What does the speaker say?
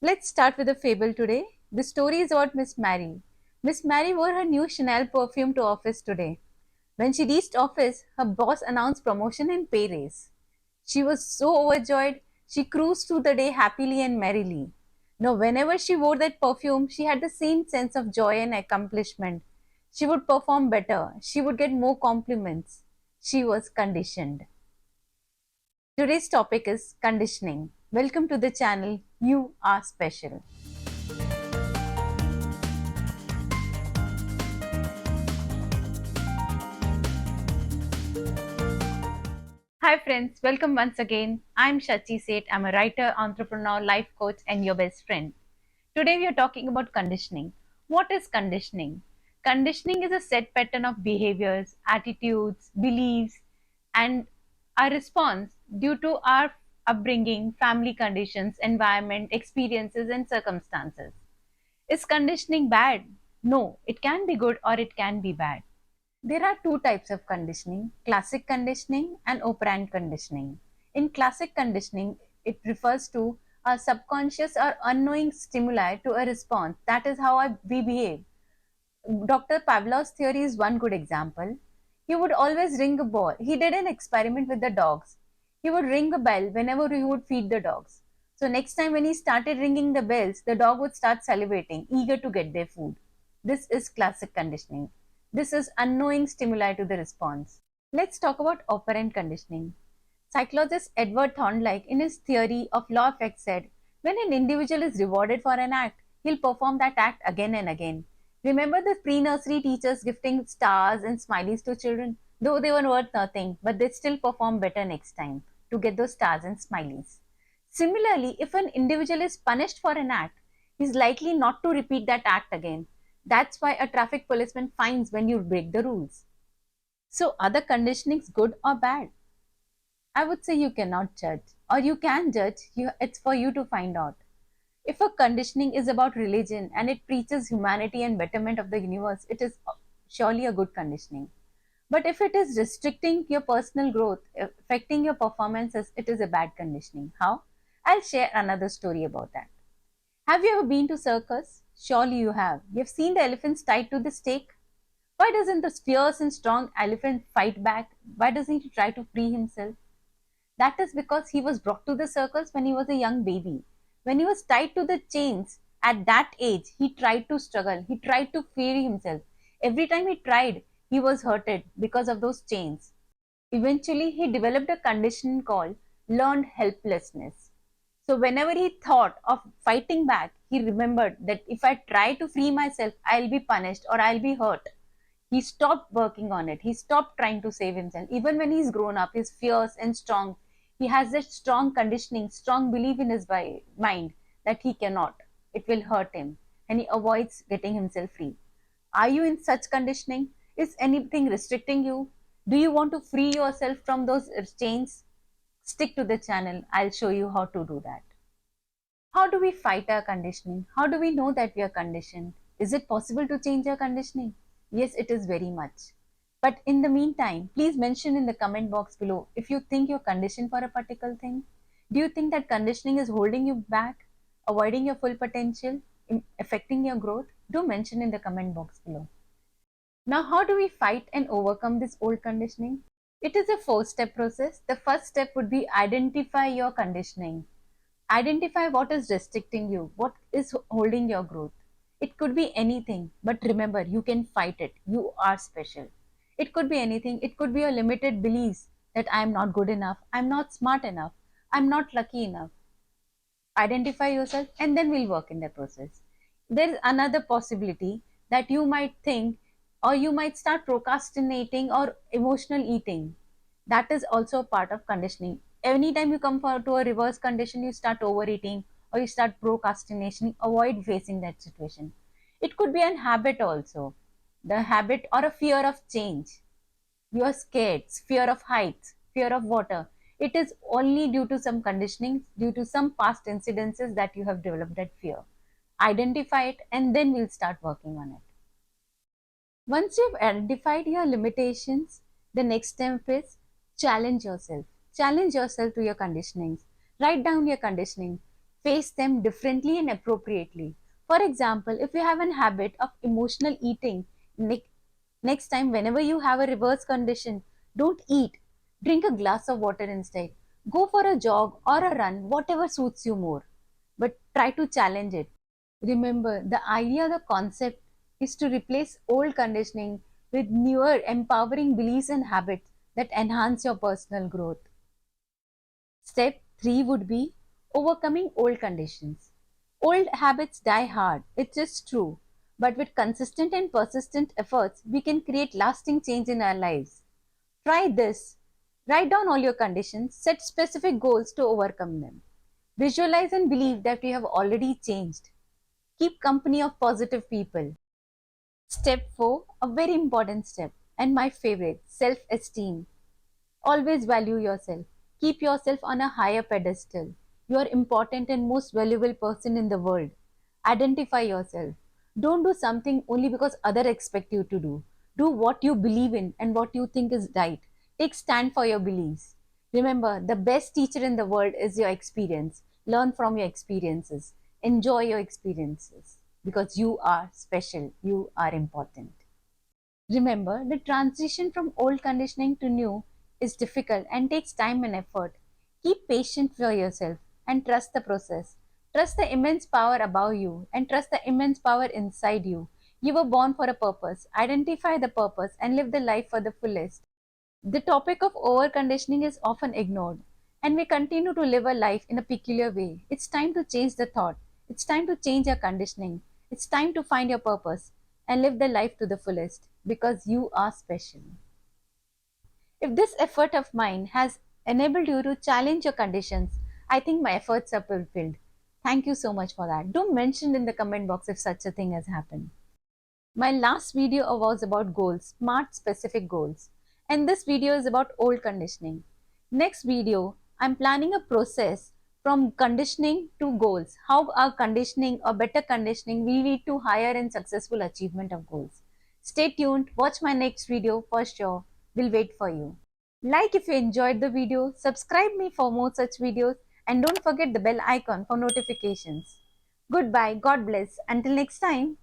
Let's start with a fable today. The story is about Miss Mary. Miss Mary wore her new Chanel perfume to office today. When she reached office, her boss announced promotion and pay raise. She was so overjoyed, she cruised through the day happily and merrily. Now, whenever she wore that perfume, she had the same sense of joy and accomplishment. She would perform better, she would get more compliments. She was conditioned. Today's topic is conditioning. Welcome to the channel. You are special. Hi friends, welcome once again. I'm Shachi Seth. I'm a writer, entrepreneur, life coach, and your best friend. Today we are talking about conditioning. What is conditioning? Conditioning is a set pattern of behaviors, attitudes, beliefs, and our response due to our upbringing, family conditions, environment, experiences, and circumstances. Is conditioning bad? No, it can be good or it can be bad. There are two types of conditioning, classic conditioning and operant conditioning. In classic conditioning, it refers to a subconscious or unknowing stimuli to a response. That is how we behave. Dr. Pavlov's theory is one good example. He would always ring a bell. He did an experiment with the dogs. He would ring a bell whenever he would feed the dogs. So next time when he started ringing the bells, the dog would start salivating, eager to get their food. This is classic conditioning. This is unknowing stimuli to the response. Let's talk about operant conditioning. Psychologist Edward Thorndike, in his theory of law effect, said when an individual is rewarded for an act, he'll perform that act again and again. Remember the pre nursery teachers gifting stars and smileys to children? Though they were worth nothing, but they still perform better next time to get those stars and smileys. Similarly, if an individual is punished for an act, he's likely not to repeat that act again. That's why a traffic policeman fines when you break the rules. So, are the conditionings good or bad? I would say you cannot judge, or you can judge, it's for you to find out. If a conditioning is about religion and it preaches humanity and betterment of the universe, it is surely a good conditioning. But if it is restricting your personal growth, affecting your performances, it is a bad conditioning. How? I'll share another story about that. Have you ever been to circus? Surely you have. You've seen the elephants tied to the stake. Why doesn't the fierce and strong elephant fight back? Why doesn't he try to free himself? That is because he was brought to the circus when he was a young baby. When he was tied to the chains at that age, he tried to struggle. He tried to free himself. Every time he tried, he was hurted because of those chains. Eventually, he developed a condition called learned helplessness. So, whenever he thought of fighting back, he remembered that if I try to free myself, I'll be punished or I'll be hurt. He stopped working on it. He stopped trying to save himself. Even when he's grown up, he's fierce and strong. He has that strong conditioning, strong belief in his mind that he cannot. It will hurt him. And he avoids getting himself free. Are you in such conditioning? Is anything restricting you? Do you want to free yourself from those chains? Stick to the channel. I'll show you how to do that. How do we fight our conditioning? How do we know that we are conditioned? Is it possible to change our conditioning? Yes, it is very much. But in the meantime, please mention in the comment box below if you think you're conditioned for a particular thing. Do you think that conditioning is holding you back, avoiding your full potential, affecting your growth? Do mention in the comment box below. Now, how do we fight and overcome this old conditioning? It is a four-step process. The first step would be identify your conditioning. Identify what is restricting you, what is holding your growth. It could be anything, but remember, you can fight it. You are special. It could be anything. It could be your limited beliefs that I am not good enough, I'm not smart enough, I'm not lucky enough. Identify yourself and then we'll work in the process. There is another possibility that you might think or you might start procrastinating or emotional eating. That is also a part of conditioning. Anytime you come to a reverse condition, you start overeating or you start procrastination, avoid facing that situation. It could be an habit also, the habit or a fear of change. You are scared, fear of heights, fear of water. It is only due to some conditioning, due to some past incidences that you have developed that fear. Identify it and then we'll start working on it. Once you've identified your limitations, the next step is challenge yourself. Challenge yourself to your conditionings. Write down your conditioning. face them differently and appropriately. For example, if you have an habit of emotional eating, ne- next time whenever you have a reverse condition, don't eat. Drink a glass of water instead. Go for a jog or a run, whatever suits you more. But try to challenge it. Remember, the idea, the concept is to replace old conditioning with newer, empowering beliefs and habits that enhance your personal growth. Step 3 would be overcoming old conditions. Old habits die hard, it's just true. But with consistent and persistent efforts, we can create lasting change in our lives. Try this. Write down all your conditions, set specific goals to overcome them. Visualize and believe that you have already changed. Keep company of positive people. Step 4, a very important step, and my favorite, self esteem. Always value yourself. Keep yourself on a higher pedestal. You are important and most valuable person in the world. Identify yourself. Don't do something only because others expect you to do. Do what you believe in and what you think is right. Take stand for your beliefs. Remember, the best teacher in the world is your experience. Learn from your experiences. Enjoy your experiences because you are special. You are important. Remember, the transition from old conditioning to new is difficult and takes time and effort. Keep patient for yourself and trust the process. Trust the immense power above you and trust the immense power inside you. You were born for a purpose. Identify the purpose and live the life for the fullest. The topic of overconditioning is often ignored, and we continue to live a life in a peculiar way. It's time to change the thought. It's time to change your conditioning. It's time to find your purpose and live the life to the fullest because you are special. If this effort of mine has enabled you to challenge your conditions, I think my efforts are fulfilled. Thank you so much for that. Do mention in the comment box if such a thing has happened. My last video was about goals, smart specific goals. And this video is about old conditioning. Next video, I'm planning a process from conditioning to goals. How our conditioning or better conditioning will lead to higher and successful achievement of goals. Stay tuned, watch my next video for sure. We'll wait for you. Like if you enjoyed the video, subscribe me for more such videos and don't forget the bell icon for notifications. Goodbye, God bless. Until next time.